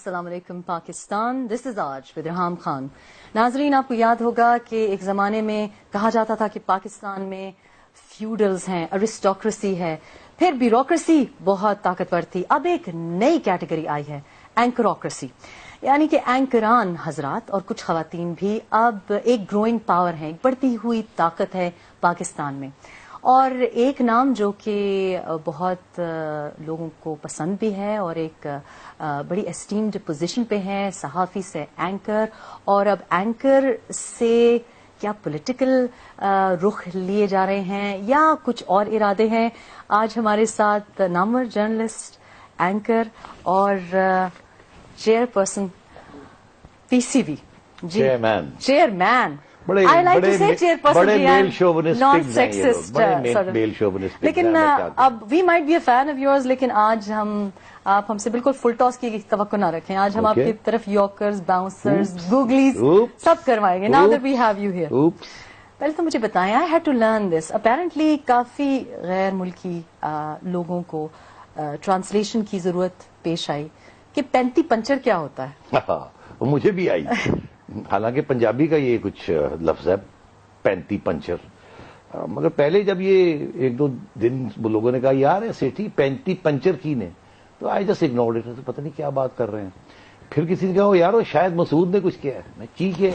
السلام علیکم پاکستان، دس از آج ود ریحام خان. ناظرین، آپ کو یاد ہوگا کہ ایک زمانے میں کہا جاتا تھا کہ پاکستان میں فیوڈلز ہیں، ارسٹوکریسی ہے، پھر بیوروکریسی بہت طاقتور تھی. اب ایک نئی کیٹیگری آئی ہے، اینکروکریسی، یعنی کہ اینکران حضرات اور کچھ خواتین بھی اب ایک گروئنگ پاور ہیں، ایک بڑھتی ہوئی طاقت ہے پاکستان میں. اور ایک نام جو کہ بہت لوگوں کو پسند بھی ہے اور ایک بڑی اسٹیمڈ پوزیشن پہ ہے، صحافی سے اینکر، اور اب اینکر سے کیا پولیٹیکل رخ لیے جا رہے ہیں یا کچھ اور ارادے ہیں. آج ہمارے ساتھ نامور جرنلسٹ، اینکر اور chairperson P C B, chairman, لیکن اب we might be a fan of yours, لیکن آج آپ ہم سے بالکل فل ٹاس کی توقع نہ رکھیں. آج ہم آپ کی طرف یارکرز، باؤنسرز، گوگلیز سب کروائیں گے. Now that we have you here. پہلے تو مجھے بتائیں، I had to learn this. Apparently کافی غیر ملکی لوگوں کو ٹرانسلیشن کی ضرورت پیش آئی کہ پینتی پنچر کیا ہوتا ہے. مجھے بھی آئی، حالانکہ پنجابی کا یہ کچھ لفظ ہے پینتی پنچر، مگر پہلے جب یہ ایک دو دن لوگوں نے کہا یار سیٹھی پینتی پنچر کی نے، تو آئی جسٹ اگنورڈ اٹ. پتہ نہیں کیا بات کر رہے ہیں. پھر کسی نے کہا یار شاید مسعود نے کچھ کیا ہے. میں چیخ ہے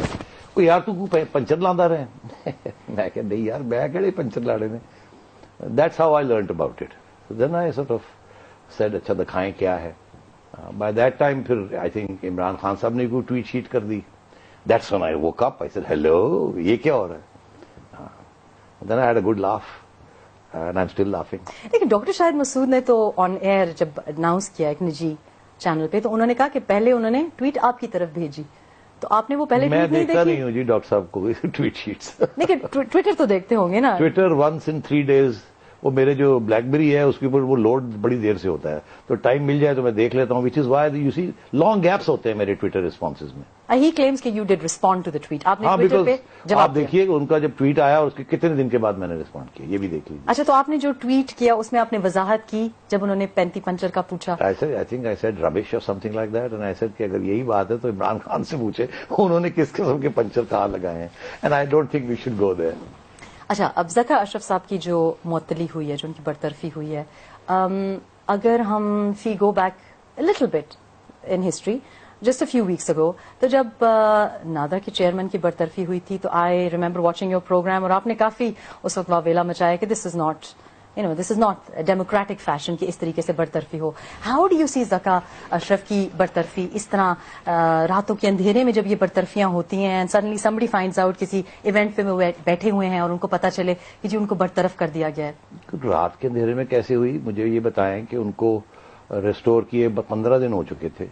کوئی یار تو پنچر لاندا رہے. میں کہ نہیں یار میں کہڑے پنچر لاڑے نے. That's how I learned about it. Then I sort of said اچھا دکھائیں کیا ہے. بائی دیٹ ٹائم پھر آئی تھنک عمران خان صاحب نے کوئی ٹویٹ شیٹ کر دی. That's when I woke up. I said, hello, یہ کیا ہو رہا ہے. Then I had a good laugh and I'm still laughing. لیکن ڈاکٹر شاہد مسعود نے تو آن ایئر جب اناؤنس کیا ایک نجی چینل پہ، تو انہوں نے کہا کہ پہلے انہوں نے ٹویٹ آپ کی طرف بھیجی، تو آپ نے وہ پہلے ٹویٹ نہیں دیکھی؟ میں دیکھتا نہیں ہوں جی ڈاکٹر صاحب کو ٹویٹ شیٹس. لیکن ٹویٹر تو دیکھتے ہوں گے نا. Twitter once in 3 days. وہ میرے جو بلیک بیری ہے اس کے اوپر وہ لوڈ بڑی دیر سے ہوتا ہے، تو ٹائم مل جائے تو میں دیکھ لیتا ہوں. Which is why you see long gaps ہوتے ہیں میرے ٹویٹر رسپانسز میں. ہی کلیمز کہ you did respond to the tweet. آپ نے ٹویٹر پہ جواب آپ دیکھیے ان کا جب ٹویٹ آیا اس کے کتنے دن کے بعد میں نے رسپونڈ کیا، یہ بھی دیکھ لیجیے. اچھا، تو آپ نے جو ٹویٹ کیا اس میں آپ نے وضاحت کی جب انہوں نے پینتی پنچر کا پوچھا؟ I think I said rubbish or something like that, and I said کہ اگر یہی بات ہے تو عمران خان سے پوچھے انہوں نے کس قسم کے پنچر کہاں لگائے ہیں. And I don't think we should go there. اچھا، اب ذکا اشرف صاحب کی جو معطلی ہوئی ہے، جو ان کی برطرفی ہوئی ہے، اگر ہم فی go back little but in history just a few weeks اگو، تو جب نادا کے چیئرمین کی برطرفی ہوئی تھی تو I remember watching your program, اور آپ نے کافی اس وقت واویلا مچایا کہ دس از ناٹ ڈیموکریٹک فیشن کہ اس طریقے سے برطرفی ہو. ہاؤ ڈو یو سی ذکا اشرف کی برطرفی اس طرح راتوں کے اندھیرے میں جب یہ برطرفیاں ہوتی ہیں، سڈنلی somebody finds out کسی ایونٹ پہ وہ بیٹھے ہوئے ہیں اور ان کو پتا چلے کہ جی ان کو برطرف کر دیا گیا ہے؟ رات کے اندھیرے میں کیسے ہوئی؟ مجھے یہ بتائیں کہ ان کو ریسٹور کیے 15 دن ہو چکے تھے،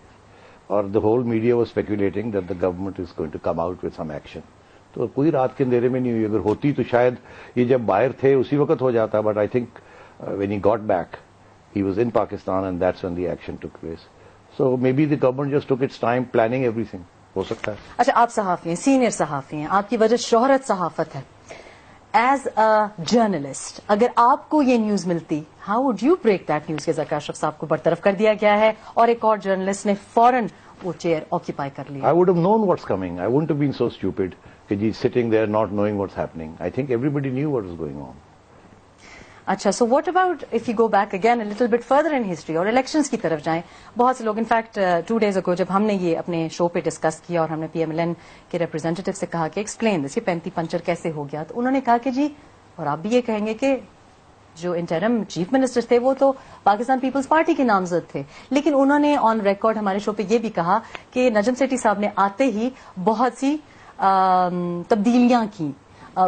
اور the whole media was speculating that the government is going to come out with some action. تو کوئی رات کے اندھیرے میں نہیں ہوئی. اگر ہوتی تو شاید یہ جب باہر تھے اسی وقت ہو جاتا. But I think when he got back he was in Pakistan and that's when the action took place. So maybe the government just took its time planning everything. ہو سکتا ہے. اچھا، آپ صحافی ہیں، سینئر صحافی ہیں، آپ کی وجہ شہرت صحافت ہے. ایز اے جرنلسٹ اگر آپ کو یہ نیوز ملتی، how would you break that news کہ ذکا اشرف صاحب کو برطرف کر دیا گیا ہے اور ایک اور جرنلسٹ نے فوراً وہ چیئر آکیپائی کر لیا؟ I would have known what's coming. I wouldn't have been so stupid کہ جی sitting there not knowing what's happening. I think everybody knew what was going on. اچھا، so what about if you go back again a little bit further in history اور elections کی طرف جائیں؟ بہت سے لوگ، in fact 2 days ago جب ہم نے یہ اپنے شو پہ ڈسکس کیا اور ہم نے پی ایم ایل این کے ریپرزینٹیو سے کہا کہ ایکسپلین دس، یہ پینتی پنچر کیسے ہو گیا، تو انہوں نے کہا کہ جی، اور آپ بھی یہ کہیں گے کہ جو انٹرم چیف منسٹر تھے وہ تو پاکستان پیپلز پارٹی کے نامزد تھے، لیکن انہوں نے آن ریکارڈ ہمارے شو پہ یہ بھی کہا کہ نجم سیٹھی صاحب نے آتے ہی بہت سی تبدیلیاں کی،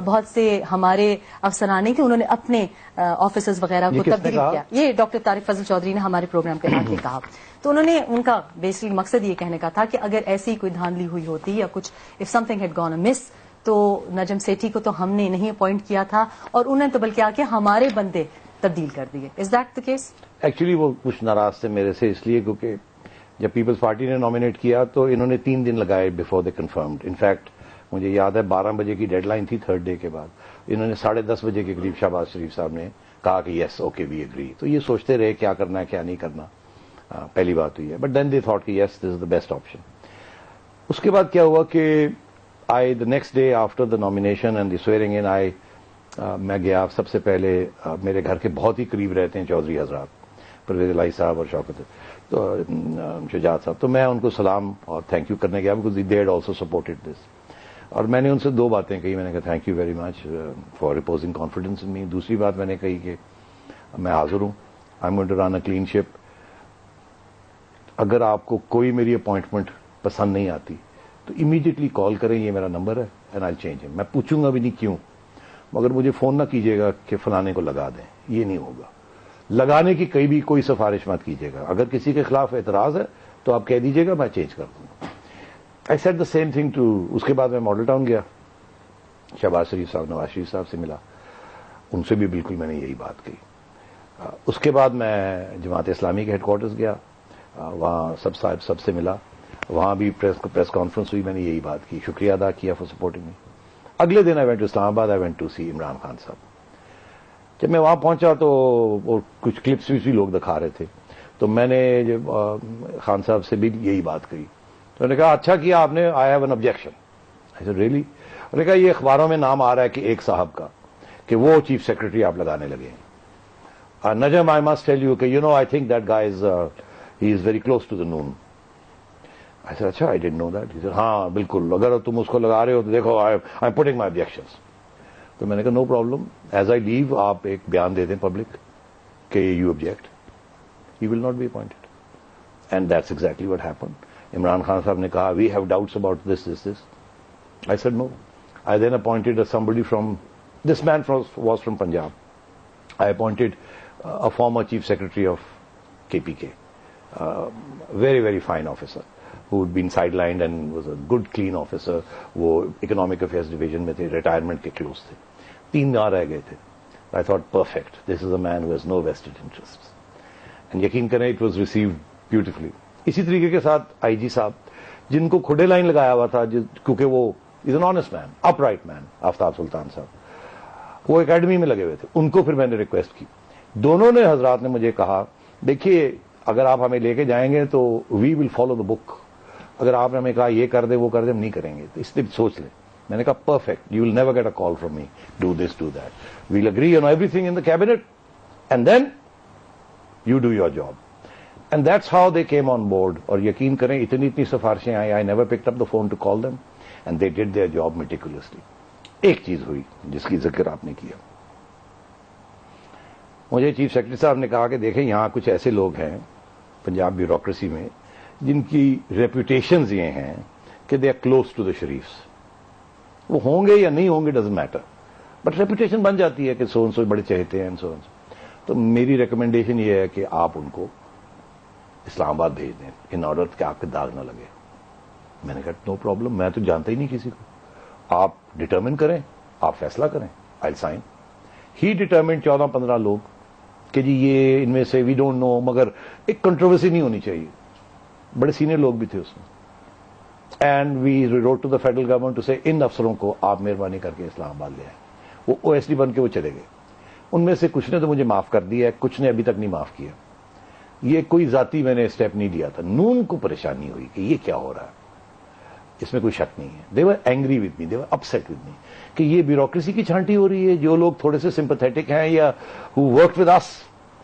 بہت سے ہمارے افسرانے کے انہوں نے اپنے آفیسز وغیرہ کو تبدیل کیا. یہ ڈاکٹر طارق فضل چودھری نے ہمارے پروگرام پہ آ کے کہا. تو انہوں نے، ان کا بیسکلی مقصد یہ کہنے کا تھا کہ اگر ایسی کوئی دھاندلی ہوئی ہوتی یا کچھ if something had gone miss, تو نجم سیٹھی کو تو ہم نے نہیں اپوائنٹ کیا تھا اور انہوں نے تو بلکہ آ کے ہمارے بندے تبدیل کر دیے. Is that the case? Actually وہ کچھ ناراض تھے میرے سے اس لیے کیونکہ جب پیپلز پارٹی نے نامینیٹ کیا تو انہوں نے 3 دن لگائے بفور دے کنفرمڈ. انفیکٹ مجھے یاد ہے 12 بجے کی ڈیڈ لائن تھی 3rd ڈے کے بعد. انہوں نے 10:30 بجے کے قریب شہباز شریف صاحب نے کہا کہ یس اوکے وی ایگری. تو یہ سوچتے رہے کیا کرنا ہے کیا نہیں کرنا. پہلی بات ہوئی ہے. بٹ دین دے تھاٹ کہ یس دس از دا بیسٹ آپشن. اس کے بعد کیا ہوا کہ I the next day after the nomination and the swearing in I میں گیا. سب سے پہلے میرے گھر کے بہت ہی قریب رہتے ہیں چودھری حضرات, پرویز الہی صاحب اور شوکت تو شجاعت صاحب, تو میں ان کو سلام اور تھینک یو کرنے گیا because they had also supported this. اور میں نے ان سے 2 باتیں کہی. میں نے کہا thank you very much for reposing confidence in me. دوسری بات میں نے کہی کہ میں حاضر ہوں, I am going to run a clean ship. اگر آپ کو کوئی میری اپوائنٹمنٹ پسند نہیں آتی تو امیڈیٹلی کال کریں, یہ میرا نمبر ہے, اینڈ آئی چینج ہم. میں پوچھوں گا بھی نہیں کیوں, مگر مجھے فون نہ کیجیے گا کہ فلانے کو لگا دیں, یہ نہیں ہوگا. لگانے کی کہیں بھی کوئی سفارش مت کیجیے گا. اگر کسی کے خلاف اعتراض ہے تو آپ کہہ دیجیے گا, میں چینج کر دوں گا. I said the same thing too. اس کے بعد میں ماڈل ٹاؤن گیا, شہباز شریف صاحب, نواز شریف صاحب سے ملا, ان سے بھی بالکل میں نے یہی بات کہی. اس کے بعد میں جماعت اسلامی کے ہیڈ کوارٹرز گیا, وہاں سب سے ملا, وہاں بھی پریس کانفرنس ہوئی, میں نے یہی بات کی, شکریہ ادا کیا فار سپورٹنگ می. اگلے دن آئی وینٹ ٹو اسلام آباد, آئی وینٹ ٹو سی عمران خان صاحب. جب میں وہاں پہنچا تو کچھ کلپس بھی لوگ دکھا رہے تھے, تو میں نے خان صاحب سے بھی یہی بات کہی. تو انہوں نے کہا اچھا کیا آپ نے, I have an objection. I said really? انہوں نے کہا یہ اخباروں میں نام آ رہا ہے کہ ایک صاحب کا کہ وہ چیف سیکرٹری آپ لگانے لگے ہیں. Najam I must tell you کہ you know I think that guy he is very close to the known. I said, اچھا I didn't know that. He said, ہاں بالکل, اگر تم اس کو لگا رہے ہو تو دیکھو I am putting my objections. تو میں نے کہا نو پرابلم, ایز آئی لیو آپ ایک بیان دے دیں پبلک کہ you object, he will not be appointed. And that's exactly what happen. Imran Khan sahib نے کہا we have doubts about this. I said no. I then appointed somebody from, this man was from Punjab. I appointed a former chief secretary of KPK, very very fine officer who had been sidelined and was a good clean officer. وہ economic affairs division میں تھے, retirement کے close تھے. 3 یہاں رہ گئے تھے. I thought perfect, this is a man who has no vested interests. And یقین کریں it was received beautifully. اسی طریقے کے ساتھ آئی جی صاحب جن کو کھڈے لائن لگایا ہوا تھا, کیونکہ وہ is an honest man, upright man, Aftab Sultan sahib, وہ اکیڈمی میں لگے ہوئے تھے. ان کو پھر میں نے ریکویسٹ کی. دونوں نے حضرات نے مجھے کہا دیکھیے اگر آپ ہمیں لے کے جائیں گے تو وی ول فالو دا بک, اگر آپ نے ہمیں کہا یہ کر دیں وہ کر دیں, ہم نہیں کریں گے, تو اس لیے سوچ لیں. میں نے کہا perfect, you will never get a call from me, do this do that, we'll agree on everything in the cabinet and then you do your job. And that's how they came on board. اور یقین کریں اتنی سفارشیں آئی, I never picked up the phone to call them and they did their job meticulously. ایک چیز ہوئی جس کی ذکر آپ نے کیا, مجھے چیف سیکرٹری صاحب نے کہا کہ دیکھیں یہاں کچھ ایسے لوگ ہیں پنجاب بیوروکریسی میں جن کی ریپوٹیشنز یہ ہیں کہ they are close to the Sharifs. وہ ہوں گے یا نہیں ہوں گے ڈزنٹ میٹر, بٹ ریپوٹیشن بن جاتی ہے کہ سو بڑے چہتے ہیں سو. تو میری ریکمینڈیشن یہ ہے کہ آپ ان کو اسلام آباد بھیج دیں ان آرڈر کہ آپ کے داغ نہ لگے. میں نے کہا نو پرابلم, میں تو جانتا ہی نہیں کسی کو, آپ ڈٹرمن کریں, آپ فیصلہ کریں, آئی سائن. ہی ڈٹرمنڈ 14-15 لوگ کہ جی یہ ان میں سے وی ڈونٹ نو, مگر ایک کنٹروورسی نہیں ہونی چاہیے, بڑے سینئر لوگ بھی تھے اس میں. And we wrote to the federal government to سے ان افسروں کو آپ مہربانی کر کے اسلام آباد لے آئیں. وہ او ایس ڈی بن کے وہ چلے گئے. ان میں سے کچھ نے تو مجھے معاف کر دیا ہے, کچھ نے ابھی تک نہیں معاف کیا. یہ کوئی ذاتی میں نے اسٹیپ نہیں لیا تھا. نون کو پریشانی ہوئی کہ یہ کیا ہو رہا ہے, اس میں کوئی شک نہیں ہے. They were angry with me, they were upset with me کہ یہ بیوروکریسی کی چھانٹی ہو رہی ہے. جو لوگ تھوڑے سے سمپیتھیٹک ہیں یا ہو ورک ود اس,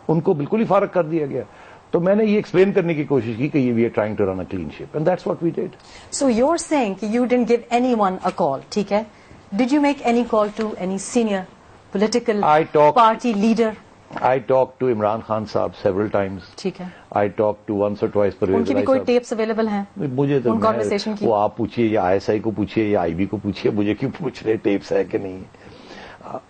ان کو بالکل ہی فارغ کر دیا گیا. تو میں نے یہ ایکسپلین کرنے کی کوشش کی کہ we are trying to run a clean ship, and that's what we did. So you are seeing کہ you didn't give anyone a call, ٹھیک ہے. Did you make any call to any senior political party leader? I talked to Imran Khan صاحب several times. ٹھیک ہے. I talked to once or twice Pervez ان کی بھی کوئی tapes available ہیں؟ مجھے تو conversation کی وہ آپ پوچھیے یا آئی ایس آئی کو پوچھیے یا آئی بی کو پوچھیے, مجھے کیوں پوچھ رہے ٹیپس ہے کہ نہیں.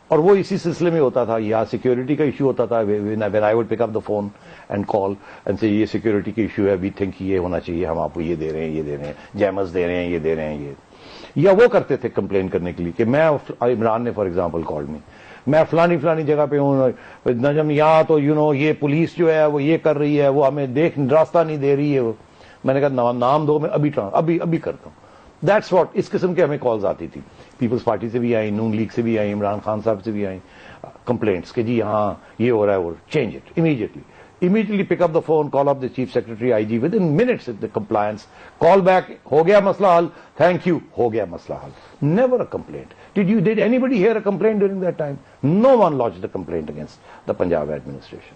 اور وہ اسی سلسلے میں ہوتا تھا, یا سیکورٹی کا ایشو ہوتا تھا, when I would pick up the phone and call and say یہ سیکورٹی کا ایشو ہے, we think یہ ہونا چاہیے, ہم آپ کو یہ دے رہے ہیں, یہ دے رہے ہیں, جیمز دے رہے ہیں, یہ دے رہے ہیں, یہ. یا وہ کرتے تھے کمپلین کرنے کے لیے کہ میں, عمران نے فار ایگزامپل کال می, میں فلانی جگہ پہ ہوں نجم, یہاں تو یہ پولیس جو ہے وہ یہ کر رہی ہے, وہ ہمیں راستہ نہیں دے رہی ہے. میں نے کہا نام دو, میں ابھی کرتا ہوں. دیٹس واٹ, اس قسم کے ہمیں کالز آتی تھی. پیپلز پارٹی سے بھی آئی, نون لیگ سے بھی آئی, عمران خان صاحب سے بھی آئی کمپلینٹس کہ جی یہاں یہ ہو رہا ہے, وہ change it immediately. Immediately pick up the phone, call up the chief secretary, IG, within minutes the compliance, call back, ho gaya masla hal, thank you, ho gaya masla hal. Never a complaint. Did anybody hear a complaint during that time? No one lodged a complaint against the Punjab administration.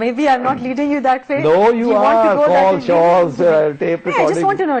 maybe I'm not leading you that way. No, you are. Call, shawls, tape recording. I just want to know,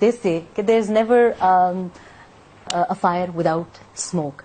they say that there's never a fire without smoke.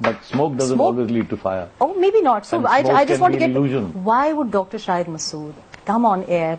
but smoke doesn't always lead to fire. Oh, maybe not. So I just want to get illusion. Why would Dr. Shahid Massood come on air,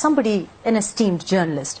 somebody an esteemed journalist,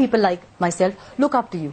people like myself look up to you.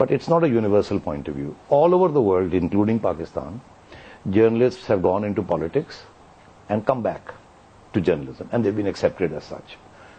but it's not a universal point of view. All over the world, including Pakistan, journalists have gone into politics and come back to journalism, and they've been accepted as such.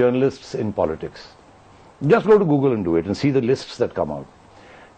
journalists in politics. Just go to Google and do it and see the lists that come out.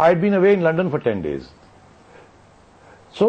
I had been away in London for 10 days. So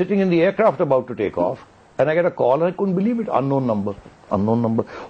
sitting in the aircraft about to take off, and I get a call and I couldn't believe it. Unknown number.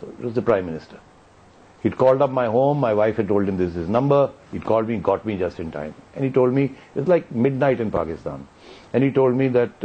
So it was the Prime Minister. He'd called up my home. My wife had told him this is his number. He'd called me, got me just in time, and he told me it was like midnight in Pakistan. And he told me that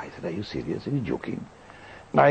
I said, are you serious? Are you joking? And I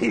He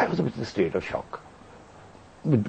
I was in a state of shock.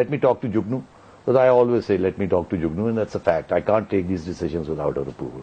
let me talk to Jugnu. So I always say let me talk to Jugnu, and that's a fact. I can't take these decisions without her approval.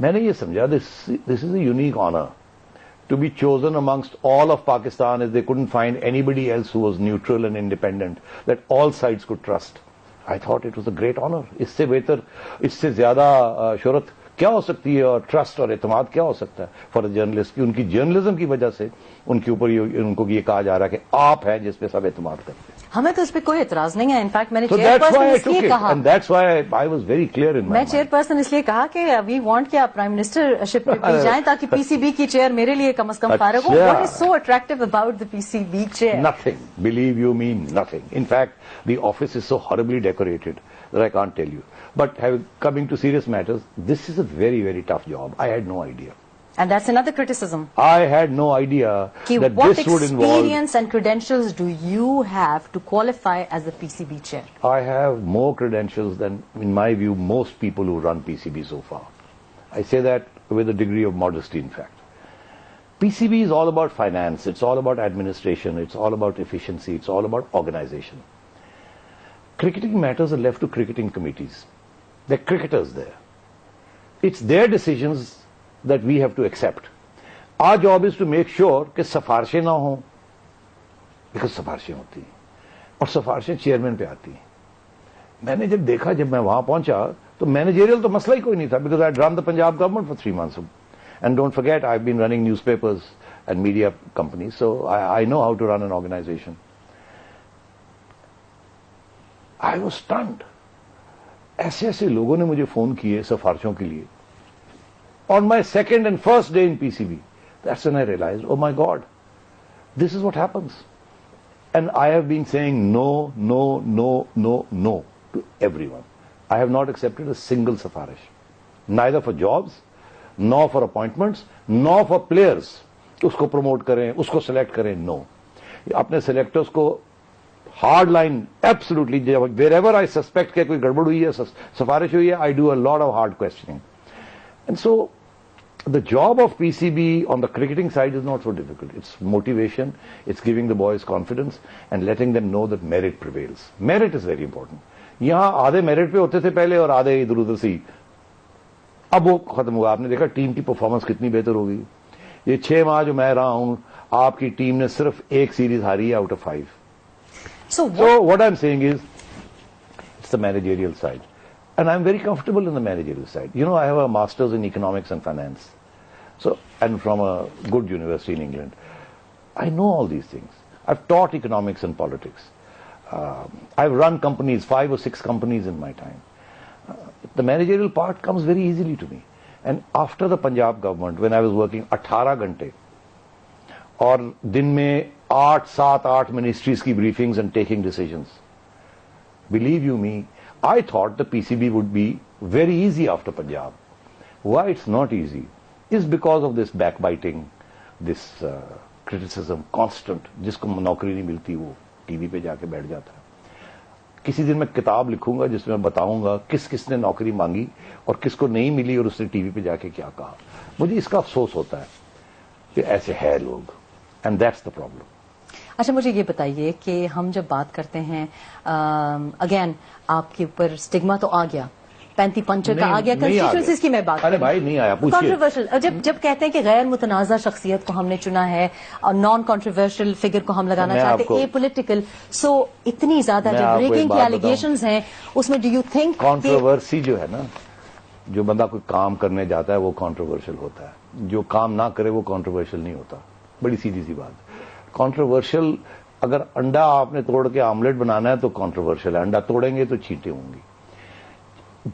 میں نے یہ سمجھا this is a unique honor to be chosen amongst all of Pakistan, as they couldn't find anybody else who was neutral and independent, that all sides could trust. I thought it was a great honor. اس سے بہتر, اس سے زیادہ شہرت کیا ہو سکتی ہے, اور trust اور اعتماد کیا ہو سکتا ہے فار اے جرنلسٹ, کی ان کی جرنلزم کی وجہ سے ان کے اوپر ان کو یہ کہا جا رہا ہے کہ آپ ہیں جس پہ سب اعتماد کرتے ہیں. ہمیں تو اس پہ کوئی اعتراض نہیں ہے. انفیکٹ میں نے So that's why I took it, and that's why I was very clear in my میں mind. چیئر پرسن اس لیے کہا کہ وی وانٹ کہ آپ پرائم منسٹر شپ پہ جائیں تاکہ پی سی بی کی چیئر میرے لیے کم از کم فارغ ہو. What is so attractive about the PCB chair? Nothing. Believe you me, nothing. In fact, the office is so horribly decorated that I can't tell you. But coming to serious matters, this is a very, very tough job. I had no idea. And that's another criticism. I had no idea that What this would involve... experience and credentials do you have to qualify as the PCB chair? I have more credentials than, in my view, most people who run PCB so far. I say that with a degree of modesty, in fact. PCB is all about finance, it's all about administration, it's all about efficiency, it's all about organization. Cricketing matters are left to cricketing committees. They're cricketers there. It's their decisions that we have to accept. Our job is to make sure کہ سفارشیں نہ ہوں, because سفارشیں ہوتی ہیں اور سفارشیں chairman پہ آتی ہیں. میں نے جب دیکھا, جب میں وہاں پہنچا تو مینیجریل تو مسئلہ ہی کوئی نہیں تھا, because I had run the Punjab government for 3 months. And don't forget, I've been running newspapers and media companies, so I know how to run an organization. I was stunned. ایسے ایسے لوگوں نے مجھے فون کیے سفارشوں کے لیے. On my second and first day in PCB, that's when I realized, oh my God, this is what happens. And I have been saying no, no, no, no, no to everyone. I have not accepted a single safarish. Neither for jobs, nor for appointments, nor for players. اس کو promote کریں, اس کو select کریں, no. اپنے selectors کو hard line, absolutely, wherever I suspect کہ کوئی گڑبڑ ہوئی ہے, سفارش ہوئی ہے, I do a lot of hard questioning. And so, the job of PCB on the cricketing side is not so difficult. It's motivation, it's giving the boys confidence and letting them know that merit prevails. Merit is very important. یہاں آدھے merit پہ ہوتے تھے پہلے اور آدھے ادھر ادھر سے, اب وہ ختم ہوا. آپ نے دیکھا ٹیم کی پرفارمنس کتنی بہتر ہو گئی. یہ 6 ماہ جو میں رہا ہوں, آپ کی ٹیم نے صرف 1 سیریز ہاری ہے out of 5. So what I'm saying is, it's the managerial side. And I'm very comfortable in the managerial side. You know, I have a master's in economics and finance. So, and from a good university in England. I know all these things. I've taught economics and politics. I've run companies, 5 or 6 companies in my time. The managerial part comes very easily to me. And after the Punjab government, when I was working 18 گھنٹے اور دن میں 8 ministries کی briefings and taking decisions. Believe you me, I thought the PCB would be very easy after Punjab. Why it's not easy is because of this backbiting, this criticism, constant. جس کو نوکری نہیں ملتی وہ ٹی وی پہ جا کے بیٹھ جاتا ہے. کسی دن میں کتاب لکھوں گا جس میں بتاؤں گا کس کس نے نوکری مانگی اور کس کو نہیں ملی اور اس نے ٹی وی پہ جا کے کیا کہا. مجھے اس کا افسوس ہوتا ہے کہ ایسے ہے لوگ, اینڈ دیٹس دا پرابلم. اچھا, مجھے یہ بتائیے کہ ہم جب بات کرتے ہیں, اگین آپ کے اوپر اسٹگما تو آ گیا, 35 پنچر کا آ گیا, کنسٹیچوئنسیز کی میں بات ارے بھائی نہیں آیا, کنٹروورشل. جب کہتے ہیں کہ غیر متنازع شخصیت کو ہم نے چنا ہے اور نان کنٹروورشل فگر کو ہم لگانا چاہتے ہیں, اے پولیٹیکل, سو اتنی زیادہ جو بریکنگ کی ایلیگیشنز ہیں اس میں ڈو یو تھنک کنٹروورسی جو ہے نا, جو بندہ کوئی کام کرنے جاتا ہے وہ کنٹروورشل ہوتا ہے, جو کام نہ کرے وہ کنٹروورشل نہیں ہوتا. بڑی سیدھی سی بات. کنٹروورشل, اگر انڈا آپ نے توڑ کے آملیٹ بنانا ہے تو کنٹروورشل ہے, انڈا توڑیں گے تو چیٹیں ہوں گی.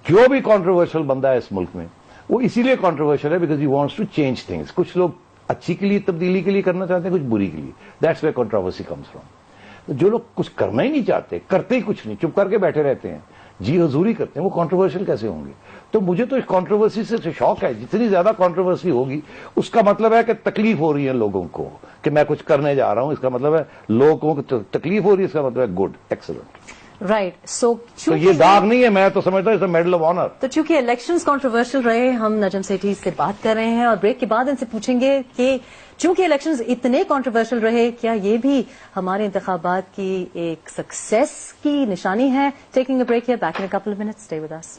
جو بھی کنٹروورشل بندہ ہے اس ملک میں وہ اسی لیے کنٹروورشل ہے because he wants to change things. کچھ لوگ اچھی کے لیے, تبدیلی کے لیے کرنا چاہتے ہیں, کچھ بری کے لیے. That's where controversy comes from. جو لوگ کچھ کرنا ہی نہیں چاہتے, کرتے ہی کچھ نہیں, چپ کر کے بیٹھے رہتے ہیں, جی حضوری کرتے ہیں, وہ کنٹروورشل کیسے ہوں گے؟ تو مجھے تو اس کنٹروورسی سے شوق ہے. جتنی زیادہ کنٹروورسی ہوگی اس کا مطلب ہے کہ تکلیف ہو رہی ہے لوگوں کو کہ میں کچھ کرنے جا رہا ہوں, اس کا مطلب ہے لوگوں کو تکلیف ہو رہی ہے, اس کا مطلب ہے گڈ, ایکسلنٹ. رائٹ. سو یہ داغ نہیں ہے, میں تو سمجھتا ہوں میڈل آف آنر. تو چونکہ الیکشنز کنٹروورشل رہے, ہم نجم سیٹھی سے بات کر رہے ہیں اور بریک کے بعد ان سے پوچھیں گے کہ چونکہ الیکشنز اتنے کنٹروورشل رہے, کیا یہ بھی ہمارے انتخابات کی ایک سکسیس کی نشانی ہے؟ Taking a break here, back in a couple of minutes, stay with us.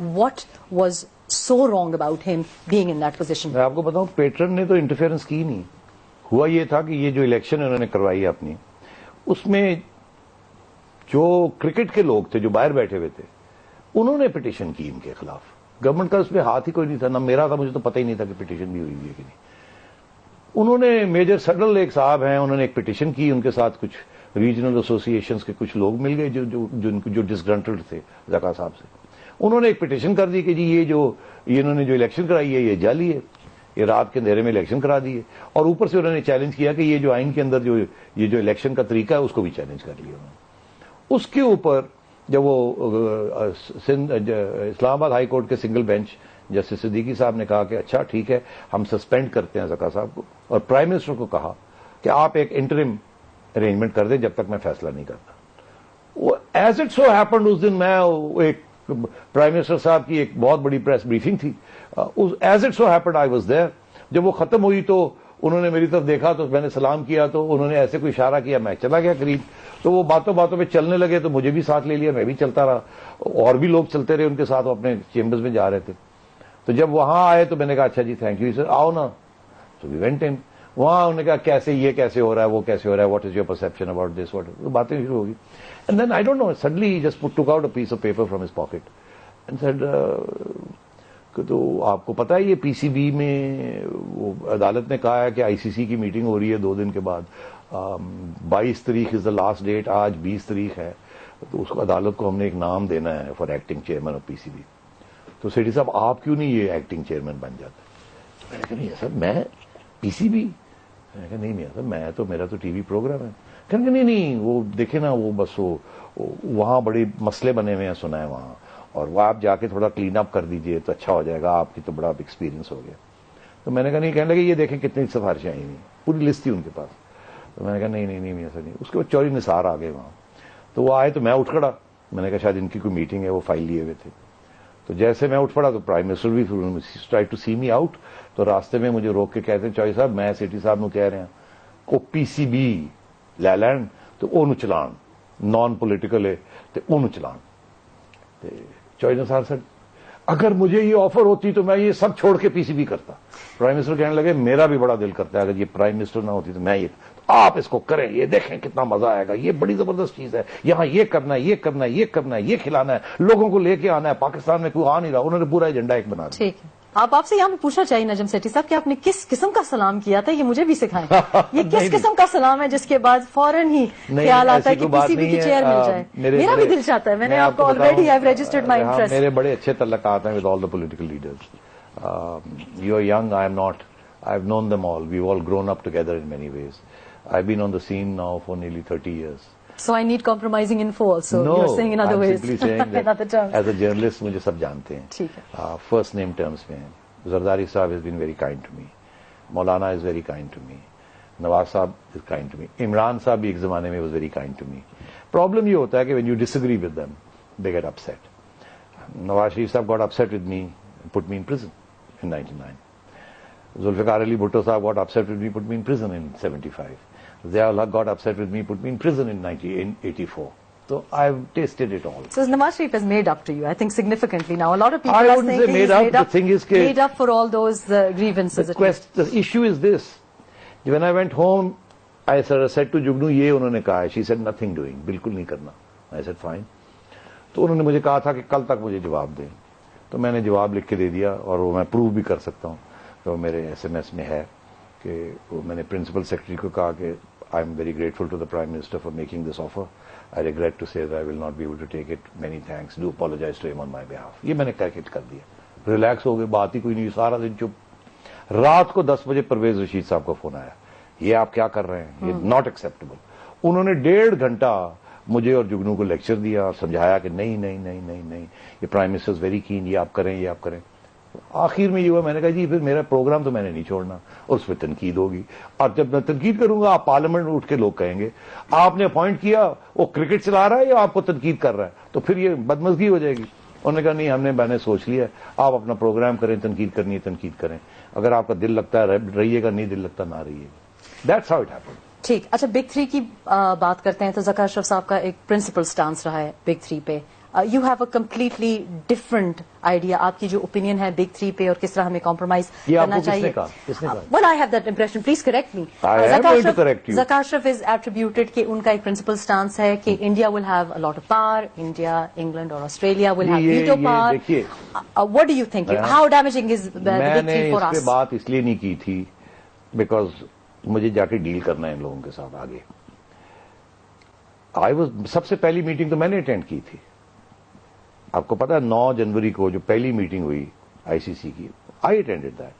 what was so wrong about him being in that position? میں آپ کو بتاؤں پیٹرن نے تو انٹرفیئرنس کی نہیں. ہوا یہ تھا کہ یہ جو الیکشن انہوں نے کروائی اپنی, اس میں جو کرکٹ کے لوگ تھے جو باہر بیٹھے ہوئے تھے انہوں نے پٹیشن کی ان کے خلاف. گورنمنٹ کا اس پہ ہاتھ ہی کوئی نہیں تھا, نہ میرا تھا, مجھے تو پتہ ہی نہیں تھا کہ پٹیشن بھی ہوئی ہے کہ نہیں. انہوں نے میجر سڈل ایک صاحب ہیں, انہوں نے ایک پٹیشن کی, ان کے ساتھ کچھ ریجنل ایسوسیشنز کے کچھ لوگ مل گئے جو ڈسگرنٹڈ تھے زکا صاحب سے. انہوں نے ایک پٹیشن کر دی کہ جی یہ انہوں نے جو الیکشن کرائی ہے یہ جعلی ہے, یہ رات کے اندھیرے میں الیکشن کرا دی ہے. اور اوپر سے انہوں نے چیلنج کیا کہ یہ جو آئین کے اندر یہ جو الیکشن کا طریقہ ہے اس کو بھی چیلنج کر لیا انہوں نے. اس کے اوپر جب وہ اسلام آباد ہائی کورٹ کے سنگل بینچ جسٹس صدیقی صاحب نے کہا کہ اچھا ٹھیک ہے ہم سسپینڈ کرتے ہیں زکا صاحب کو, اور پرائم منسٹر کو کہا کہ آپ ایک انٹرم ارینجمنٹ کر دیں جب تک میں فیصلہ نہیں کرتا. ایز اٹ سو ہیپنڈ اس دن میں ایک پرائم منسٹر صاحب کی ایک بہت بڑی پریس بریفنگ تھی, as it so happened I was there. جب وہ ختم ہوئی تو انہوں نے میری طرف دیکھا تو میں نے سلام کیا تو انہوں نے ایسے کوئی اشارہ کیا, میں چلا گیا قریب, تو وہ باتوں باتوں پہ چلنے لگے تو مجھے بھی ساتھ لے لیا, میں بھی چلتا رہا, اور بھی لوگ چلتے رہے ان کے ساتھ, وہ اپنے چیمبرز میں جا رہے تھے. تو جب وہاں آئے تو میں نے کہا اچھا جی تھینک یو سر, آؤ نا. تو وی وینٹ ان. وہاں انہوں نے کہا کیسے یہ کیسے ہو رہا ہے, وہ کیسے ہو رہا ہے, what is your perception about this, what, باتیں شروع ہوگی. And then I don't know suddenly just took out a piece of paper from his pocket and said تو آپ کو پتا ہے یہ پی سی بی میں وہ عدالت نے کہا ہے کہ آئی سی سی کی میٹنگ ہو رہی ہے 2 دن کے بعد, 22 تاریخ از دا لاسٹ ڈیٹ, آج 20 تاریخ ہے, تو اس کو عدالت کو ہم نے ایک نام دینا ہے for acting chairman of P C B. تو سیٹھی صاحب آپ کیوں نہیں یہ ایکٹنگ چیئرمین بن جاتے؟ میں نے کہا نہیں سر میں پی سی بی, میں نے کہا نہیں میاں صاحب میں تو میرا تو ٹی وی پروگرام ہے. کہنے کہ نہیں وہ دیکھیں نا وہ بس وہاں بڑے مسئلے بنے ہوئے ہیں سنا ہے وہاں, اور وہ آپ جا کے تھوڑا کلین اپ کر دیجئے تو اچھا ہو جائے گا, آپ کی تو بڑا ایکسپیرینس ہو گیا. تو میں نے کہا نہیں, کہنے لگے یہ دیکھیں کتنی سفارشیں آئی ہوئی, پوری لسٹ تھی ان کے پاس. تو میں نے کہا نہیں ایسا نہیں. اس کے بعد چوری نثار آ گئے وہاں, تو وہ آئے تو میں اٹھ کھڑا, میں نے کہا شاید ان کی کوئی میٹنگ ہے, وہ فائل لیے ہوئے تھے. تو جیسے میں اٹھ پڑا تو پرائم منسٹر بھی try to see me out, تو راستے میں مجھے روک کے کہتے ہیں چوہی صاحب میں سیٹھی صاحب نو کہہ رہے ہیں وہ پی سی بی لے لین تو اونوں چلان نان پولیٹیکل ہے تو اونوں چلان. چوہی نثار سر اگر مجھے یہ آفر ہوتی تو میں یہ سب چھوڑ کے پی سی بی کرتا. پرائم منسٹر کہنے لگے میرا بھی بڑا دل کرتا ہے اگر یہ پرائم منسٹر نہ ہوتی تو میں یہ, آپ اس کو کریں, یہ دیکھیں کتنا مزہ آئے گا, یہ بڑی زبردست چیز ہے, یہاں یہ کرنا ہے, یہ کرنا ہے, یہ کرنا ہے, یہ کھلانا ہے, لوگوں کو لے کے آنا ہے. پاکستان میں کوئی آ نہیں رہا, انہوں نے پورا ایجنڈا ایک بنا دیا. ٹھیک ہے, آپ سے یہاں پہ پوچھنا چاہیے نجم سیٹھی صاحب کہ آپ نے کس قسم کا سلام کیا تھا, یہ مجھے بھی سکھائیں. یہ کس قسم کا سلام ہے جس کے بعد فوراً ہی خیال آتا ہے کہ پی سی بی کی چیئر مل جائے؟ میرا بھی دل چاہتا ہے, میں نے آپ کو already have registered my interest. میرے بڑے اچھے تعلقات ہیں with all the political leaders. You are young, I am not, I have known them all, we've all grown up together in many ways. I've been on the scene now for nearly 30 years. So I need compromising info also. No, You're saying in other I'm ways. simply saying that in other terms. As a journalist مجھے سب جانتے ہیں. ٹھیک ہے. First name terms میں زرداری صاحب has been very kind to me. Maulana is very kind to me. نواز صاحب is kind to me. Imran صاحب بھی ایک زمانے میں was very kind to me. Problem یہ ہوتا ہے کہ when you disagree with them, they get upset. Nawaz Sharif صاحب got upset with me and put me in prison in 99. Zulfiqar Ali Bhutto صاحب got upset with me, put me in prison in 75. Zia ul Haq got upset with me, put me in prison in 1984. So I've tasted it all. So Nawaz Sharif has made up to you, I think, significantly now. A lot of people I are wouldn't saying say made up. The thing is made up for all those grievances. The issue is this. When I went home, I said to Jugnu, یہ انہوں نے کہا ہے. She said nothing doing, بالکل نہیں کرنا. I said fine. تو انہوں نے مجھے کہا تھا کہ کل تک مجھے جواب دیں. تو میں نے جواب لکھ کے دے دیا اور وہ میں پروو بھی کر سکتا ہوں. تو میرے ایس ایم ایس میں ہے کہ میں نے پرنسپل سیکرٹری کو کہا کہ I am very grateful to the prime minister for making this offer. I regret to say I will not be able to take it. Many thanks, do apologize to him on my behalf. یہ میں نے کر دیا. Relax ہو گئے, بات ہی کوئی نہیں, سارا دن چپ. رات کو 10 بجے پرویز رشید صاحب کا فون آیا, یہ آپ کیا کر رہے ہیں, یہ ناٹ ایکسیپٹیبل. انہوں نے 1.5 گھنٹہ مجھے اور جگنو کو لیکچر دیا اور سمجھایا کہ نہیں, یہ پرائم منسٹر ویری کین, یہ آپ کریں, یہ آپ کریں. آخر میں یہ ہوا, میں نے کہا جی پھر میرا پروگرام تو میں نے نہیں چھوڑنا, اور اس پہ تنقید ہوگی, اور جب میں تنقید کروں گا آپ پارلیمنٹ میں اٹھ کے لوگ کہیں گے آپ نے اپوائنٹ کیا, وہ کرکٹ چلا رہا ہے یا آپ کو تنقید کر رہا ہے, تو پھر یہ بدمزگی ہو جائے گی. انہوں نے کہا نہیں, میں نے سوچ لیا, آپ اپنا پروگرام کریں, تنقید کرنی ہے تنقید کریں, اگر آپ کا دل لگتا ہے رہیے گا, نہیں دل لگتا نہ رہیے گا. That's how it happened. ٹھیک. اچھا, بگ 3 کی بات کرتے ہیں تو ذکا اشرف صاحب کا ایک پرنسپل سٹانس رہا ہے بگ 3 پہ. you have a completely different idea. آپ کی جو opinion ہے Big Three پہ اور کس طرح ہمیں compromise کرنا چاہیے. Well, I have that impression. Please correct me. I am going to correct you. Zaka Ashraf is attributed کہ ان کا ایک principal stance ہے کہ India will have a lot of power. India, England or Australia will have veto power. What do you think? How damaging is the Big Three for us? میں نے اس پہ بات اس لیے نہیں کی تھی بیکاز مجھے جا کے ڈیل کرنا ہے ان لوگوں کے ساتھ آگے. سب سے پہلی میٹنگ تو میں نے اٹینڈ کی تھی. آپ کو پتا ہے 9 جنوری کو جو پہلی میٹنگ ہوئی آئی سی سی کی, آئی اٹینڈیڈ دیٹ.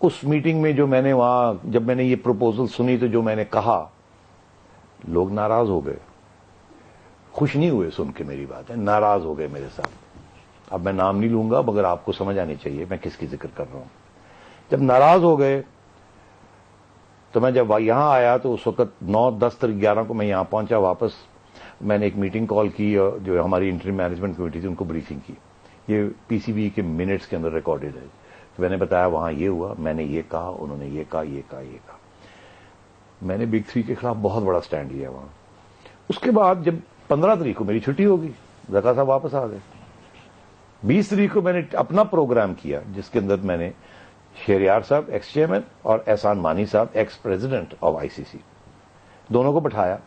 اس میٹنگ میں جو میں نے وہاں جب میں نے یہ پروپوزل سنی تو جو میں نے کہا لوگ ناراض ہو گئے, خوش نہیں ہوئے سن کے میری بات ہے, ناراض ہو گئے میرے ساتھ. اب میں نام نہیں لوں گا مگر آپ کو سمجھ آنی چاہیے میں کس کی ذکر کر رہا ہوں. جب ناراض ہو گئے تو میں جب یہاں آیا تو اس وقت 9, 10, 11 کو میں یہاں پہنچا واپس. میں نے ایک میٹنگ کال کی جو ہماری انٹریم مینجمنٹ کمیٹی تھی ان کو بریفنگ کی. یہ پی سی بی کے منٹس کے اندر ریکارڈڈ ہے. تو میں نے بتایا وہاں یہ ہوا, میں نے یہ کہا, انہوں نے یہ کہا, یہ کہا, یہ کہا. میں نے بگ 3 کے خلاف بہت بڑا سٹینڈ لیا وہاں. اس کے بعد جب 15 تاریخ کو میری چھٹی ہوگی, زکا صاحب واپس آ گئے. 20 تاریخ کو میں نے اپنا پروگرام کیا جس کے اندر میں نے شہریار صاحب ایکس چیئرمین اور احسان مانی صاحب ایکس پریزیڈنٹ آف آئی سی سی دونوں کو بٹھایا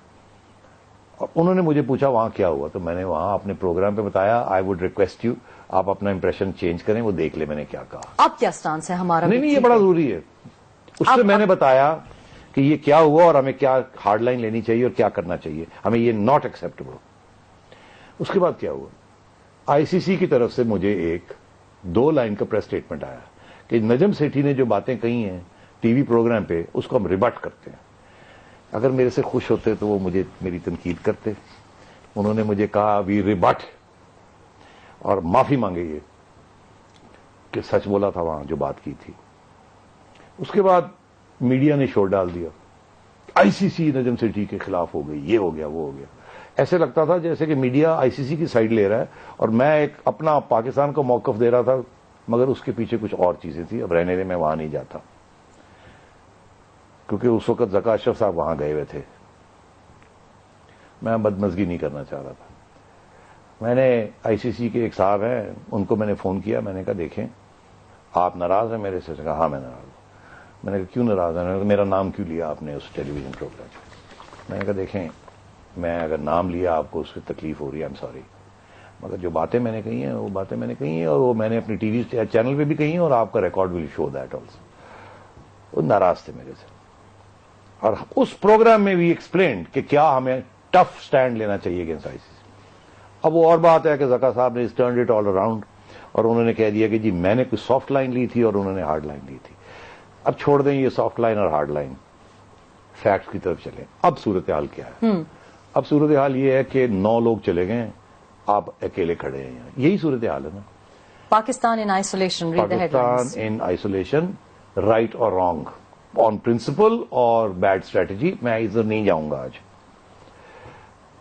اور انہوں نے مجھے پوچھا وہاں کیا ہوا. تو میں نے وہاں اپنے پروگرام پہ بتایا آئی وڈ ریکویسٹ یو آپ اپنا امپریشن چینج کریں, وہ دیکھ لیں میں نے کیا کہا. اب کیا سٹانس ہے ہمارا؟ نہیں یہ بڑا ضروری ہے. اس سے میں نے بتایا کہ یہ کیا ہوا اور ہمیں کیا ہارڈ لائن لینی چاہیے اور کیا کرنا چاہیے, ہمیں یہ ناٹ ایکسپٹیبل. اس کے بعد کیا ہوا, آئی سی سی کی طرف سے مجھے ایک 2 لائن کا پریس اسٹیٹمنٹ آیا کہ نجم سیٹھی نے جو باتیں کہی ہیں ٹی وی پروگرام پہ اس کو ہم ریبٹ کرتے ہیں. اگر میرے سے خوش ہوتے تو وہ مجھے میری تنقید کرتے. انہوں نے مجھے کہا وی ریبٹ اور معافی مانگے یہ کہ سچ بولا تھا وہاں جو بات کی تھی. اس کے بعد میڈیا نے شور ڈال دیا, آئی سی سی نجم سیٹھی کے خلاف ہو گئی, یہ ہو گیا, وہ ہو گیا. ایسے لگتا تھا جیسے کہ میڈیا آئی سی سی کی سائڈ لے رہا ہے اور میں ایک اپنا پاکستان کو موقف دے رہا تھا, مگر اس کے پیچھے کچھ اور چیزیں تھیں. اب رہنے دے, میں وہاں نہیں جاتا کیونکہ اس وقت زکا اشرف صاحب وہاں گئے ہوئے تھے. میں بدمزگی نہیں کرنا چاہ رہا تھا. میں نے آئی سی سی کے ایک صاحب ہیں ان کو میں نے فون کیا, میں نے کہا دیکھیں آپ ناراض ہیں میرے سے؟ کہا ہاں میں ناراض ہوں. میں نے کہا کیوں ناراض ہیں؟ میرا نام کیوں لیا آپ نے اس ٹیلی ویژن پروگرام میں؟ میں نے کہا دیکھیں میں اگر نام لیا آپ کو اس سے تکلیف ہو رہی ہے, آئی ایم سوری, مگر جو باتیں میں نے کہی ہیں وہ باتیں میں نے کہی ہیں اور وہ میں نے اپنی ٹی وی چینل پہ بھی کہی ہیں اور آپ کا record will show that also. وہ ناراض تھے میرے سے اور اس پروگرام میں بھی ایکسپلینڈ کہ کیا ہمیں ٹف سٹینڈ لینا چاہیے اگینسٹ آئی سی سی. اب وہ اور بات ہے کہ زکا صاحب نے ٹرنڈ اٹ آل اراؤنڈ اور انہوں نے کہہ دیا کہ جی میں نے کوئی سافٹ لائن لی تھی اور انہوں نے ہارڈ لائن لی تھی. اب چھوڑ دیں یہ سافٹ لائن اور ہارڈ لائن, فیکٹس کی طرف چلیں. اب صورتحال کیا ہے؟ اب صورتحال یہ ہے کہ 9 لوگ چلے گئے, آپ اکیلے کھڑے ہیں یہاں. یہی صورتحال ہے نا. Pakistan in isolation, Pakistan in isolation, right اور رانگ, آن پرنسپل اور بیڈ اسٹریٹجی. میں ادھر نہیں جاؤں گا آج.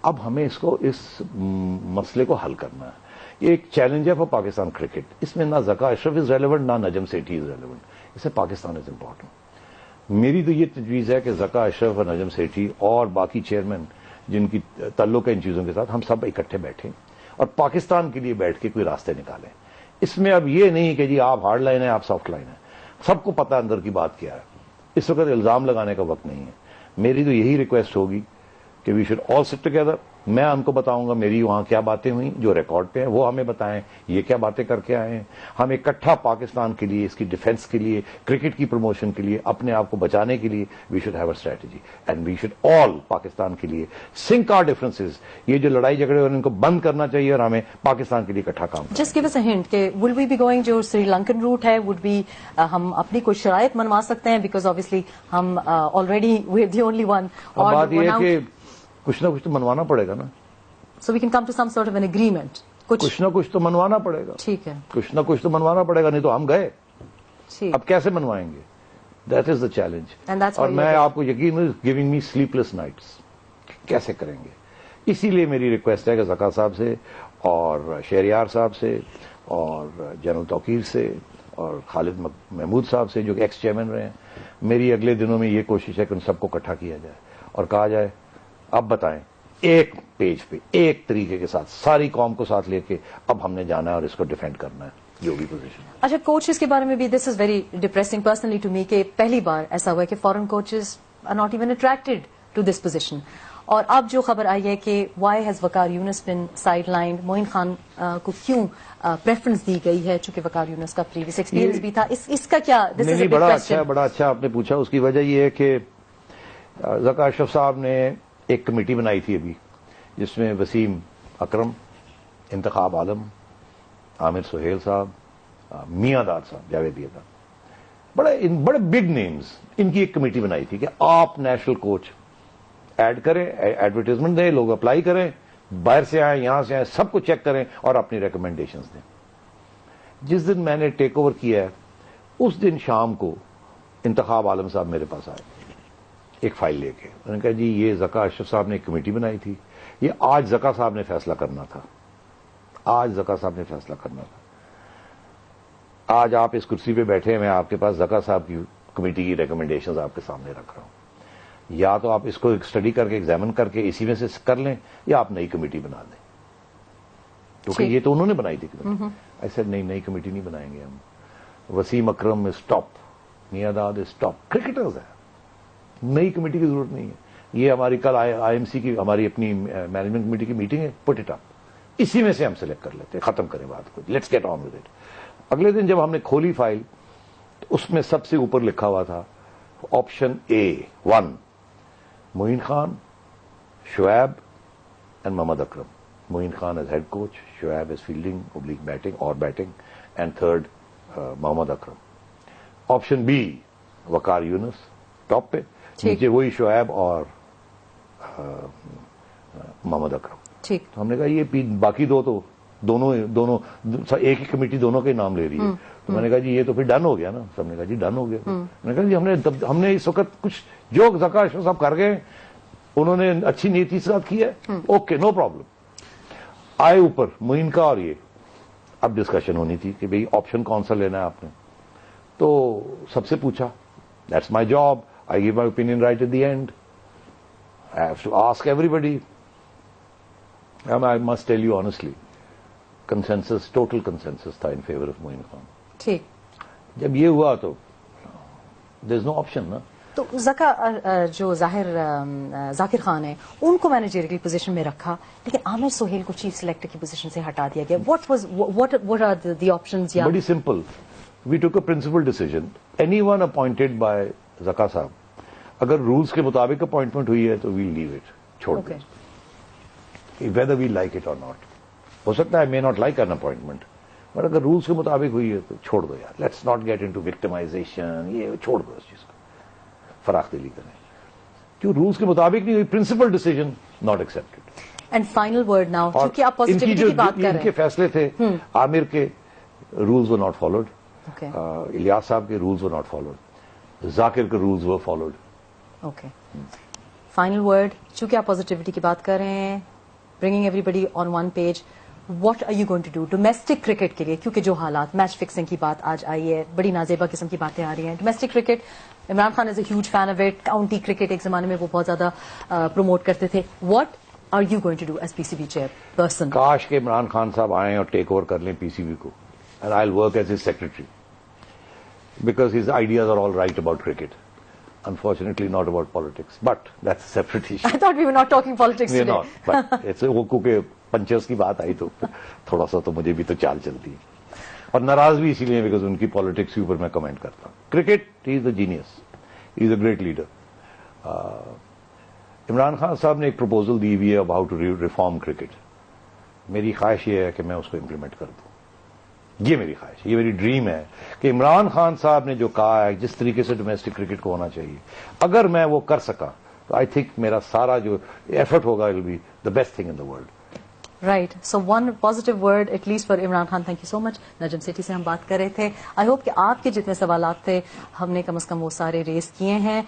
اب ہمیں اس مسئلے کو حل کرنا ہے. یہ ایک چیلنج ہے فار پاکستان کرکٹ. اس میں نہ زکا اشرف از ریلیونٹ نہ نجم سیٹھی از ریلیونٹ. اس سے پاکستان از امپورٹنٹ. میری تو یہ تجویز ہے کہ زکا اشرف اور نجم سیٹھی اور باقی چیئرمین جن کی تعلق ہے ان چیزوں کے ساتھ, ہم سب اکٹھے بیٹھیں اور پاکستان کے لیے بیٹھ کے کوئی راستے نکالیں. اس میں اب یہ نہیں کہ جی آپ ہارڈ لائن ہیں آپ سافٹ لائن ہیں. سب کو پتا اندر کی بات کیا ہے. اس وقت الزام لگانے کا وقت نہیں ہے. میری تو یہی ریکویسٹ ہوگی کہ وی شوڈ آل سٹ ٹوگیدر. میں ان کو بتاؤں گا میری وہاں کیا باتیں ہوئیں جو ریکارڈ پہ ہیں, وہ ہمیں بتائیں یہ کیا باتیں کر کے آئے ہیں. ہم اکٹھا پاکستان کے لیے, اس کی ڈیفنس کے لیے, کرکٹ کی پروموشن کے لیے, اپنے آپ کو بچانے کے لیے we should have a strategy and we should all Pakistan کے لیے سنک آر ڈفرنسز. یہ جو لڑائی جھگڑے اور ان کو بند کرنا چاہیے اور ہمیں پاکستان کے لیے اکٹھا کام کرنا. Just give us a hint کہ ول وی بی گوئنگ جو سری لنکن روٹ ہے, وڈ بی ہم اپنی کوئی شرائط منوا سکتے ہیں بیکاز آبویسلی ہم already we are the only one. اور بات یہ ہے کہ کچھ نہ کچھ تو منوانا پڑے گا نا. So we can come to some sort of an agreement. کچھ نہ کچھ تو منوانا پڑے گا. ٹھیک ہے, کچھ نہ کچھ تو منوانا پڑے گا, نہیں تو ہم گئے. اب کیسے منوائیں گے؟ That is the challenge. اور میں آپ کو یقین giving me sleep less nights. کیسے کریں گے؟ اسی لیے میری ریکویسٹ ہے کہ زکا صاحب سے اور شہریار صاحب سے اور جنرل توقیر سے اور خالد محمود صاحب سے جو ایکس چیئرمین رہے ہیں, میری اگلے دنوں میں یہ کوشش ہے کہ ان سب کو اکٹھا کیا جائے اور کہا جائے اب بتائیں ایک پیج پہ ایک طریقے کے ساتھ ساری قوم کو ساتھ لے کے اب ہم نے جانا ہے اور اس کو ڈیفینڈ کرنا ہے جو بھی پوزیشن. اچھا کوچز کے بارے میں بھی this is very depressing personally to me کہ پہلی بار ایسا ہوا ہے کہ foreign coaches are not even attracted to this position. اور اب جو خبر آئی ہے کہ why has Waqar Younis been sidelined, Moin Khan کو کیوں پریفرنس دی گئی ہے چونکہ وقار یونس کا پریویس ایکسپیرینس بھی تھا, اس کا کیا؟ بڑا اچھا آپ نے پوچھا. اس کی وجہ یہ ہے کہ ذکا اشرف صاحب نے ایک کمیٹی بنائی تھی ابھی جس میں وسیم اکرم, انتخاب عالم, عامر سہیل صاحب, میاں دار صاحب, جاوید یدہ, بڑے بگ نیمز, ان کی ایک کمیٹی بنائی تھی کہ آپ نیشنل کوچ ایڈ کریں, ایڈورٹیزمنٹ دیں, لوگ اپلائی کریں, باہر سے آئیں یہاں سے آئیں, سب کو چیک کریں اور اپنی ریکمنڈیشنز دیں. جس دن میں نے ٹیک اوور کیا ہے اس دن شام کو انتخاب عالم صاحب میرے پاس آئے ایک فائل لے کے. انہوں نے کہا جی یہ ذکا اشرف صاحب نے ایک کمیٹی بنائی تھی, یہ آج ذکا صاحب نے فیصلہ کرنا تھا, آج ذکا صاحب نے فیصلہ کرنا تھا. آج آپ اس کرسی پہ بیٹھے ہیں, میں آپ کے پاس ذکا صاحب کی کمیٹی کی ریکمنڈیشنز آپ کے سامنے رکھ رہا ہوں. یا تو آپ اس کو اسٹڈی کر کے ایگزامن کر کے اسی میں سے کر لیں یا آپ نئی کمیٹی بنا دیں, کیونکہ یہ تو انہوں نے بنائی تھی کمیٹی. ایسے نئی کمیٹی نہیں بنائیں گے ہم. وسیم اکرم از ٹاپ, میاں داد از ٹاپ کرکٹرز ہیں, نئی کمیٹی کی ضرورت نہیں ہے. یہ ہماری کل آئی ایم سی کی ہماری اپنی مینجمنٹ کمیٹی کی میٹنگ ہے, پٹ اٹ اپ, اسی میں سے ہم سلیکٹ کر لیتے ہیں, ختم کریں بات کو, let's get on with it. اگلے دن جب ہم نے کھولی فائل تو اس میں سب سے اوپر لکھا ہوا تھا option A1 Moin Khan, Shoaib and Mohammad Akram. Moin Khan as head coach, Shoaib as fielding oblique batting اور batting, and third Mohammad Akram. Option B Waqar Younis top پہ, نیچے وہی شعیب اور محمد اکرم. ٹھیک. تو ہم نے کہا یہ باقی دو تو دونوں ایک ہی کمیٹی دونوں کے نام لے رہی ہے. تو میں نے کہا جی یہ تو پھر ڈن ہو گیا نا. سب نے کہا جی ڈن ہو گیا. میں نے کہا جی ہم نے اس وقت کچھ جو ذکا اشرف صاحب کر گئے انہوں نے اچھی نیتی سے ساتھ کیا ہے, اوکے نو پرابلم. آئے اوپر معین کا اور یہ اب ڈسکشن ہونی تھی کہ بھئی آپشن کون سا لینا ہے آپ نے. تو سب سے پوچھا, that's my job, I give my opinion right at the end. I have to ask everybody. I must tell you honestly, total consensus تھا in favor of Moin Khan. ٹھیک. جب یہ ہوا تو there's no option نا. تو ذکا جو ذاکر خان ہے ان کو مینیجریل پوزیشن میں رکھا, لیکن عامر سہیل کو چیف سلیکٹر کی پوزیشن سے ہٹا دیا گیا. what are the options? Very simple. We took a principled decision. Anyone appointed by Zaka صاحب اگر رولز کے مطابق اپوائنٹمنٹ ہوئی ہے تو ویل لیو اٹ, چھوڑ دیں, ویدر وی لائک اٹ اور ناٹ. ہو سکتا ہے may not like an appointment, but اگر رولز کے مطابق ہوئی ہے تو چھوڑ دو یار. Let's not get into victimization, یہ چھوڑ دو اس چیز کو, فراخ دلی کریں. کیوں رولز کے مطابق نہیں ہوئی, principal decision not expected. And final word now, کیونکہ آپ پازیٹیوٹی کی بات کر رہے ہیں. ان کے فیصلے تھے, عامر کے rules were not followed, Ilyas صاحب کے rules were not followed, Zakir کے rules were followed. Okay, final word, چونکہ آپ پازیٹیوٹی کی بات کر رہے ہیں, bringing everybody on one page, what are you going to do domestic cricket کے لیے, کیونکہ جو حالات, میچ فکسنگ کی بات آج آئی ہے, بڑی نازیبا قسم کی باتیں آ رہی ہیں. Domestic cricket, Imran Khan is a huge fan of it. County cricket ایک زمانے میں وہ بہت زیادہ پروموٹ کرتے تھے. What are you going to do as P C B chairperson? کاش کہ عمران خان صاحب آئیں اور ٹیک اوور کر لیں پی سی بی کو, and I will work as his secretary, because his ideas are all right about cricket. Unfortunately not about politics, but that's a separate issue. I thought we were not talking politics today. We're not, but it's کیونکہ پنچرز کی بات آئی تو تھوڑا سا تو مجھے بھی تو چال چلتی ہے, اور ناراض بھی اسی لیے بیکاز ان کی پالیٹکس کے اوپر میں کمنٹ کرتا ہوں. Cricket he is a genius, he is a great leader. Imran Khan sahib نے ایک پروپوزل دی ہوئی ہے اب ہاؤ ٹو ریفارم کرکٹ. میری خواہش یہ ہے کہ میں اس کو امپلیمنٹ کر دوں. یہ میری خواہش, یہ میری ڈریم ہے کہ عمران خان صاحب نے جو کہا ہے جس طریقے سے ڈومیسٹک کرکٹ کو ہونا چاہیے, اگر میں وہ کر سکا تو آئی تھنک میرا سارا جو ایفرٹ ہوگا will be the best thing in the world. Right, so one positive word at least for Imran Khan. Thank you so much. Najam Sethi سے ہم بات کر رہے تھے. آئی ہوپ کہ آپ کے جتنے سوالات تھے ہم نے کم از کم وہ سارے ریز کیے ہیں.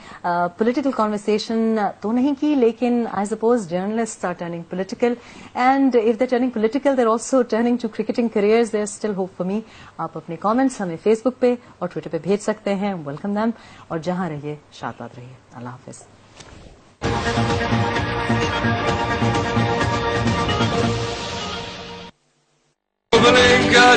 پولیٹیکل کانورسیشن تو نہیں کی, لیکن I suppose journalist are turning political, and if they turning political they are also turning to cricketing careers. There still hope for me. آپ اپنے کامنٹس ہمیں فیس بک پہ اور ٹویٹر پہ بھیج سکتے ہیں. ویلکم دیم, اور جہاں رہیے شاد باد رہیے. اللہ حافظ.